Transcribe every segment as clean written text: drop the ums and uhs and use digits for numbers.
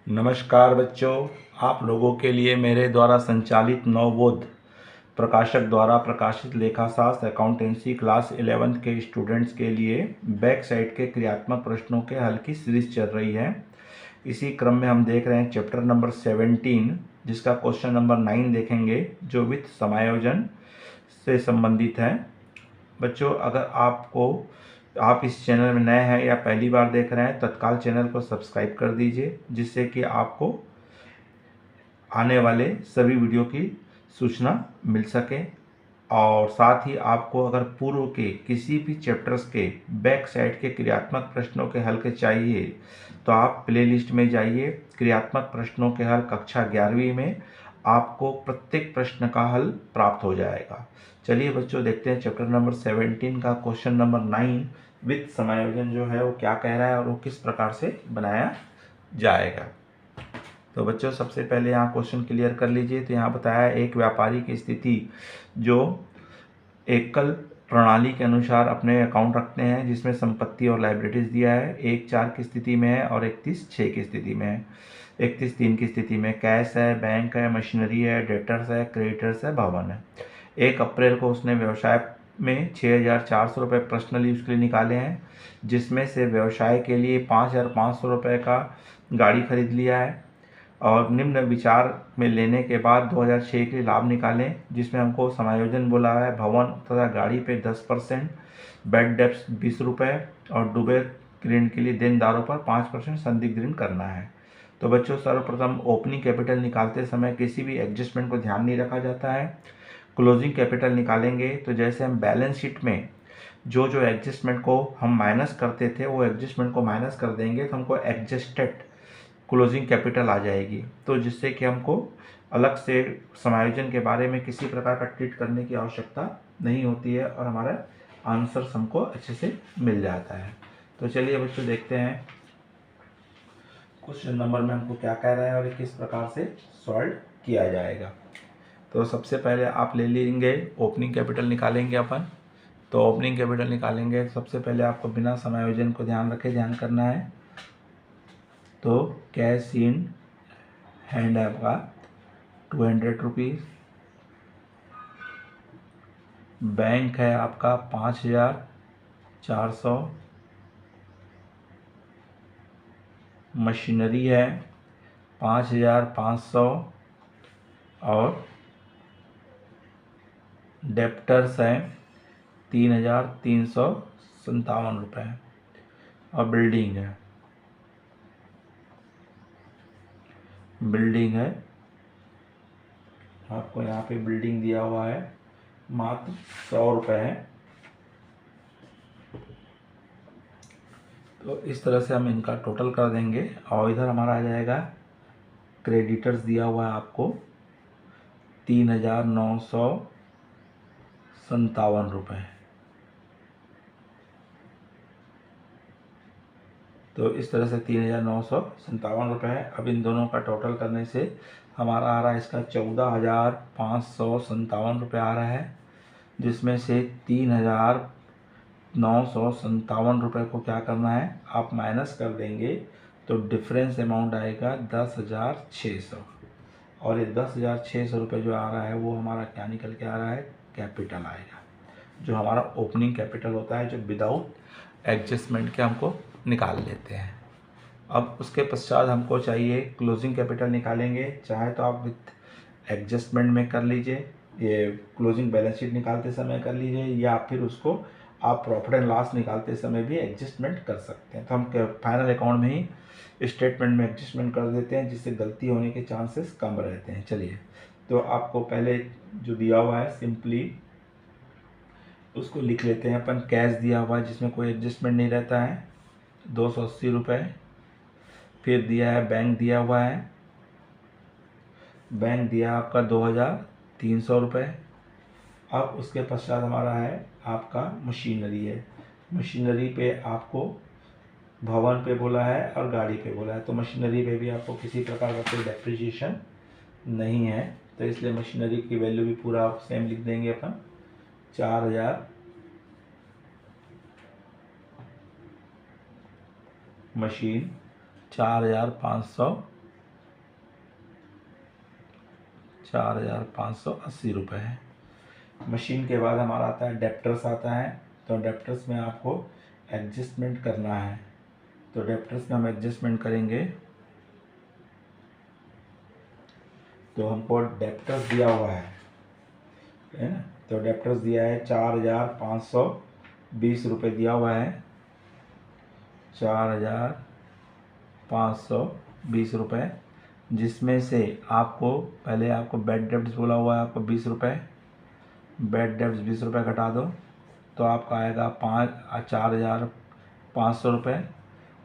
नमस्कार बच्चों, आप लोगों के लिए मेरे द्वारा संचालित नवबोध प्रकाशक द्वारा प्रकाशित लेखाशास्त्र अकाउंटेंसी क्लास 11th के स्टूडेंट्स के लिए बैक साइड के क्रियात्मक प्रश्नों के हल की सीरीज चल रही है। इसी क्रम में हम देख रहे हैं चैप्टर नंबर 17, जिसका क्वेश्चन नंबर 9 देखेंगे, जो वित्त समायोजन से संबंधित है। बच्चों, अगर आप इस चैनल में नए हैं या पहली बार देख रहे हैं, तत्काल चैनल को सब्सक्राइब कर दीजिए, जिससे कि आपको आने वाले सभी वीडियो की सूचना मिल सके। और साथ ही आपको अगर पूर्व के किसी भी चैप्टर्स के बैक साइड के क्रियात्मक प्रश्नों के हल के चाहिए तो आप प्लेलिस्ट में जाइए। क्रियात्मक प्रश्नों के हल कक्षा 11वीं में आपको प्रत्येक प्रश्न का हल प्राप्त हो जाएगा। चलिए बच्चों, देखते हैं चैप्टर नंबर 17 का क्वेश्चन नंबर 9 वित्त समायोजन जो है वो क्या कह रहा है और वो किस प्रकार से बनाया जाएगा। तो बच्चों, सबसे पहले यहाँ क्वेश्चन क्लियर कर लीजिए। तो यहाँ बताया है, एक व्यापारी की स्थिति जो एकल प्रणाली के अनुसार अपने अकाउंट रखते हैं, जिसमें संपत्ति और लाइबिलिटीज दिया है, 1/4 की स्थिति में है और 31/6 की स्थिति में है। 31/3 की स्थिति में कैश है, बैंक है, मशीनरी है, डेटर्स है, क्रेडिटर्स है, भवन है। 1 अप्रैल को उसने व्यवसाय में 6,400 रुपये पर्सनल यूज के लिए निकाले हैं, जिसमें से व्यवसाय के लिए 5,500 रुपये का गाड़ी खरीद लिया है। और निम्न विचार में लेने के बाद 2006 के लिए लाभ निकालें, जिसमें हमको समायोजन बोला है भवन तथा गाड़ी पे 10%, बेड डेप्स 20 रुपये और डूबे ऋण के लिए देनदारों पर 5% संदिग्ध ऋण करना है। तो बच्चों, सर्वप्रथम ओपनिंग कैपिटल निकालते समय किसी भी एडजस्टमेंट को ध्यान नहीं रखा जाता है। क्लोजिंग कैपिटल निकालेंगे तो जैसे हम बैलेंस शीट में जो एडजस्टमेंट को हम माइनस करते थे, वो एडजस्टमेंट को माइनस कर देंगे तो हमको एडजस्टेड क्लोजिंग कैपिटल आ जाएगी। तो जिससे कि हमको अलग से समायोजन के बारे में किसी प्रकार का ट्रीट करने की आवश्यकता नहीं होती है और हमारा आंसर हमको अच्छे से मिल जाता है। तो चलिए बच्चों, देखते हैं क्वेश्चन नंबर में हमको क्या कह रहा है और किस प्रकार से सॉल्व किया जाएगा। तो सबसे पहले आप ले लेंगे ओपनिंग कैपिटल निकालेंगे अपन। तो ओपनिंग कैपिटल निकालेंगे, सबसे पहले आपको बिना समायोजन को ध्यान करना है। तो कैश इन हैंड है आपका 200 रुपीज़, बैंक है आपका 5,400, मशीनरी है 5,500 और डेप्टर्स हैं 3,357 रुपये और बिल्डिंग है आपको यहाँ पे बिल्डिंग दिया हुआ है मात्र 100 रुपये है। तो इस तरह से हम इनका टोटल कर देंगे और इधर हमारा आ जाएगा क्रेडिटर्स दिया हुआ है आपको 3,957 रुपये। तो इस तरह से 3,957 रुपये है। अब इन दोनों का टोटल करने से हमारा आ रहा है इसका 14,557 रुपये आ रहा है, जिसमें से 3,957 रुपये को क्या करना है, आप माइनस कर देंगे तो डिफरेंस अमाउंट आएगा 10,600। और ये 10,600 रुपये जो आ रहा है वो हमारा क्या निकल के आ रहा है, कैपिटल आएगा, जो हमारा ओपनिंग कैपिटल होता है, जो विदाउट एडजस्टमेंट के हमको निकाल लेते हैं। अब उसके पश्चात हमको चाहिए क्लोजिंग कैपिटल निकालेंगे। चाहे तो आप विथ एडजस्टमेंट में कर लीजिए, ये क्लोजिंग बैलेंस शीट निकालते समय कर लीजिए, या फिर उसको आप प्रॉफिट एंड लॉस निकालते समय भी एडजस्टमेंट कर सकते हैं। तो हम फाइनल अकाउंट में ही स्टेटमेंट में एडजस्टमेंट कर देते हैं, जिससे गलती होने के चांसेस कम रहते हैं। चलिए, तो आपको पहले जो दिया हुआ है सिंपली उसको लिख लेते हैं अपन। कैश दिया हुआ है जिसमें कोई एडजस्टमेंट नहीं रहता है 280 रुपये। फिर दिया है बैंक दिया हुआ है, बैंक दिया आपका 2,300 रुपये। अब उसके पश्चात हमारा है आपका मशीनरी है। मशीनरी पे आपको भवन पे बोला है और गाड़ी पे बोला है, तो मशीनरी पे भी आपको किसी प्रकार का कोई डेप्रिसिएशन नहीं है, तो इसलिए मशीनरी की वैल्यू भी पूरा सेम लिख देंगे अपन 4,000। मशीन 4,500 ₹4,580 है। मशीन के बाद हमारा आता है डेप्टर्स आता है। तो डेप्टर्स में आपको एडजस्टमेंट करना है। तो डेप्टर्स में हम एडजस्टमेंट करेंगे तो हमको डेप्टर्स दिया हुआ है ना। तो डेप्टर्स दिया है ₹4,520 दिया हुआ है, ₹4,520, जिसमें से आपको पहले आपको बेड डेप्ट्स बोला हुआ है आपको ₹20, बेड डेप्ट्स ₹20 घटा दो तो आपका आएगा ₹4,500,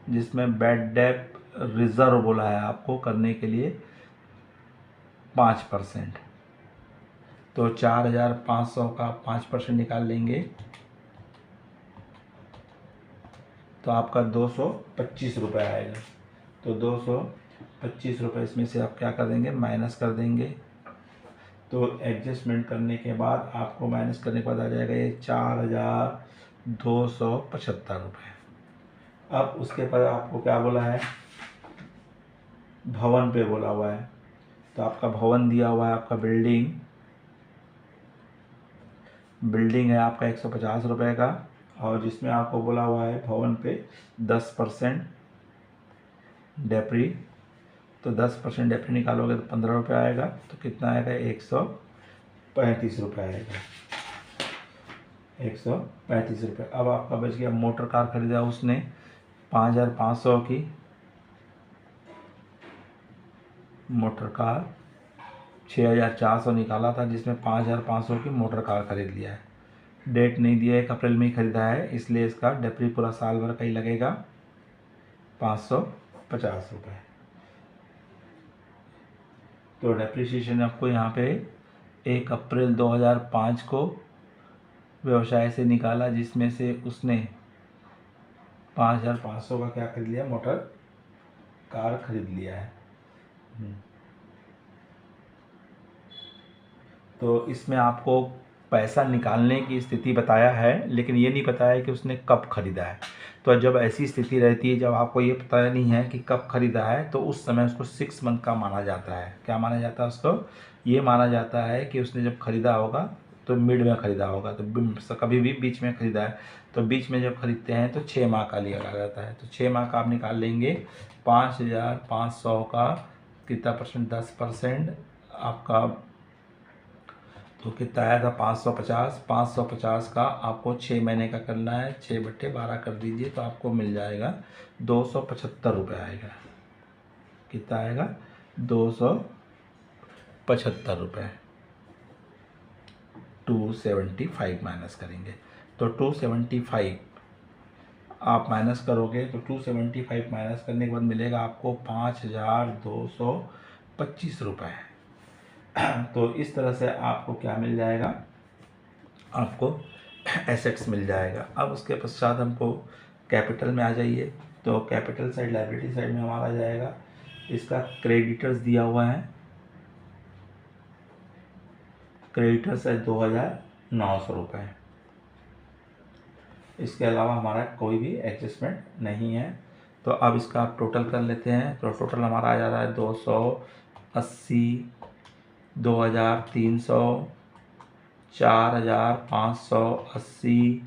जिसमें बेड डेप रिज़र्व बोला है आपको करने के लिए 5%। तो 4,500 का 5% निकाल लेंगे तो आपका ₹225 आएगा। तो ₹225 इसमें से आप क्या कर देंगे, माइनस कर देंगे। तो एडजस्टमेंट करने के बाद आपको माइनस करने के बाद आ जाएगा ये ₹4,275। अब उसके बाद आपको क्या बोला है, भवन पे बोला हुआ है। तो आपका भवन दिया हुआ है, आपका बिल्डिंग है आपका ₹150 का, और जिसमें आपको बोला हुआ है भवन पे 10% डेप्री। तो 10% डेप्री निकालोगे तो ₹15 आएगा। तो कितना आएगा, ₹135 आएगा, ₹135। अब आपका बच गया, मोटर कार खरीदा उसने 5,500 की मोटर कार, 6,400 निकाला था, जिसमें 5,500 की मोटर कार खरीद लिया है। डेट नहीं दिया है, 1 अप्रैल में ही खरीदा है, इसलिए इसका डेप्री पूरा साल भर का ही लगेगा ₹550। तो डेप्रिसिएशन आपको यहाँ पे 1 अप्रैल 2005 को व्यवसाय से निकाला, जिसमें से उसने 5,500 का क्या खरीद लिया, मोटर कार खरीद लिया है। तो इसमें आपको पैसा निकालने की स्थिति बताया है, लेकिन ये नहीं बताया कि उसने कब खरीदा है। तो जब ऐसी स्थिति रहती है, जब आपको ये पता नहीं है कि कब खरीदा है, तो उस समय उसको 6 मंथ का माना जाता है। क्या माना जाता है उसको, ये माना जाता है कि उसने जब खरीदा होगा तो मिड में खरीदा होगा, तो कभी भी बीच में खरीदा है। तो बीच में जब खरीदते हैं तो 6 माह का लिया जाता है। तो 6 माह का आप निकाल लेंगे। 5,500 का कितना परसेंट, 10% आपका, तो कितना आया था 550। 550 का आपको 6 महीने का करना है, 6/12 कर दीजिए तो आपको मिल जाएगा ₹275 आएगा। कितना आएगा, ₹275। 275 माइनस करेंगे तो 275 आप माइनस करोगे तो 275 माइनस करने के बाद मिलेगा आपको ₹5,225। तो इस तरह से आपको क्या मिल जाएगा, आपको एसेट्स मिल जाएगा। अब उसके पश्चात हमको कैपिटल में आ जाइए। तो कैपिटल साइड, लायबिलिटी साइड में हमारा आ जाएगा, इसका क्रेडिटर्स दिया हुआ है, क्रेडिटर्स है ₹2,900। इसके अलावा हमारा कोई भी एडजस्टमेंट नहीं है। तो अब इसका आप टोटल कर लेते हैं। तो टोटल हमारा आ जा रहा है 280, 2,300, 4,580,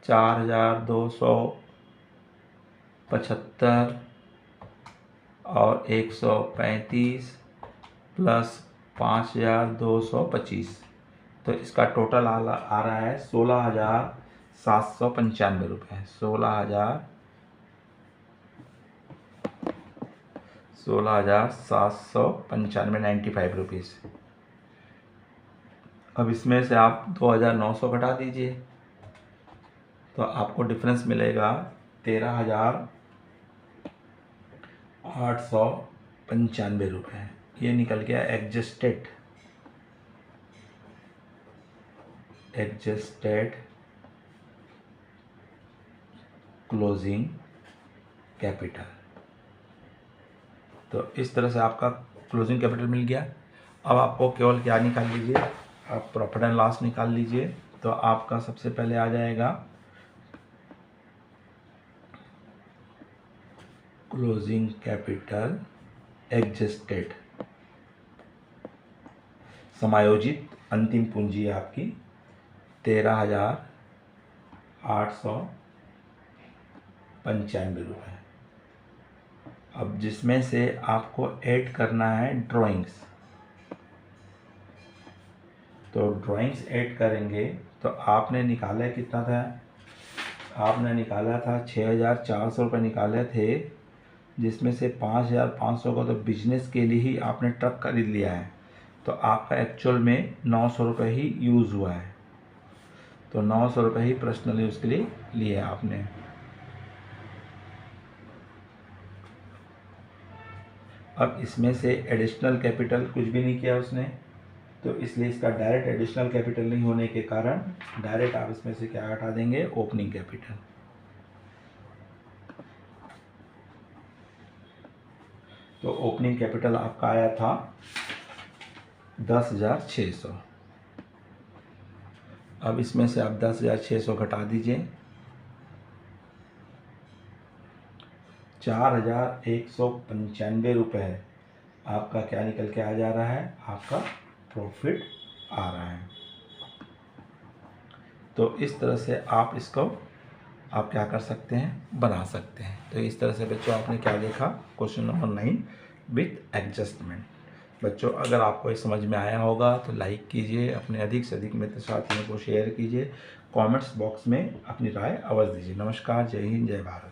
4,275 और 135 प्लस 5,225। तो इसका टोटल आ रहा है ₹16,795। 16,795 ₹95। अब इसमें से आप 2,900 घटा दीजिए तो आपको डिफरेंस मिलेगा ₹13,895। ये निकल गया एडजस्टेड क्लोजिंग कैपिटल। तो इस तरह से आपका क्लोजिंग कैपिटल मिल गया। अब आपको केवल क्या निकाल लीजिए, आप प्रॉफिट एंड लॉस निकाल लीजिए। तो आपका सबसे पहले आ जाएगा क्लोजिंग कैपिटल एडजस्टेड, समायोजित अंतिम पूंजी है आपकी 13,895 रुपये। अब जिसमें से आपको ऐड करना है ड्राइंग्स, तो ड्राइंग्स ऐड करेंगे तो आपने निकाला कितना था, आपने निकाला था 6,400 रुपये निकाले थे, जिसमें से 5,500 का तो बिजनेस के लिए ही आपने ट्रक खरीद लिया है, तो आपका एक्चुअल में 900 रुपये ही यूज़ हुआ है। तो 900 रुपये ही पर्सनल यूज़ के लिए लिए आपने। अब इसमें से एडिशनल कैपिटल कुछ भी नहीं किया उसने, तो इसलिए इसका डायरेक्ट एडिशनल कैपिटल नहीं होने के कारण डायरेक्ट आप इसमें से क्या हटा देंगे, ओपनिंग कैपिटल। तो ओपनिंग कैपिटल आपका आया था 10,600। अब इसमें से आप 10,600 घटा दीजिए, 4,195 रुपये आपका क्या निकल के आ जा रहा है, आपका प्रॉफिट आ रहा है। तो इस तरह से आप इसको आप क्या कर सकते हैं, बना सकते हैं। तो इस तरह से बच्चों आपने क्या देखा, क्वेश्चन नंबर 9 विथ एडजस्टमेंट। बच्चों अगर आपको ये समझ में आया होगा तो लाइक कीजिए, अपने अधिक से अधिक मित्र साथियों को शेयर कीजिए, कमेंट्स बॉक्स में अपनी राय अवश्य दीजिए। नमस्कार, जय हिंद, जय भारत।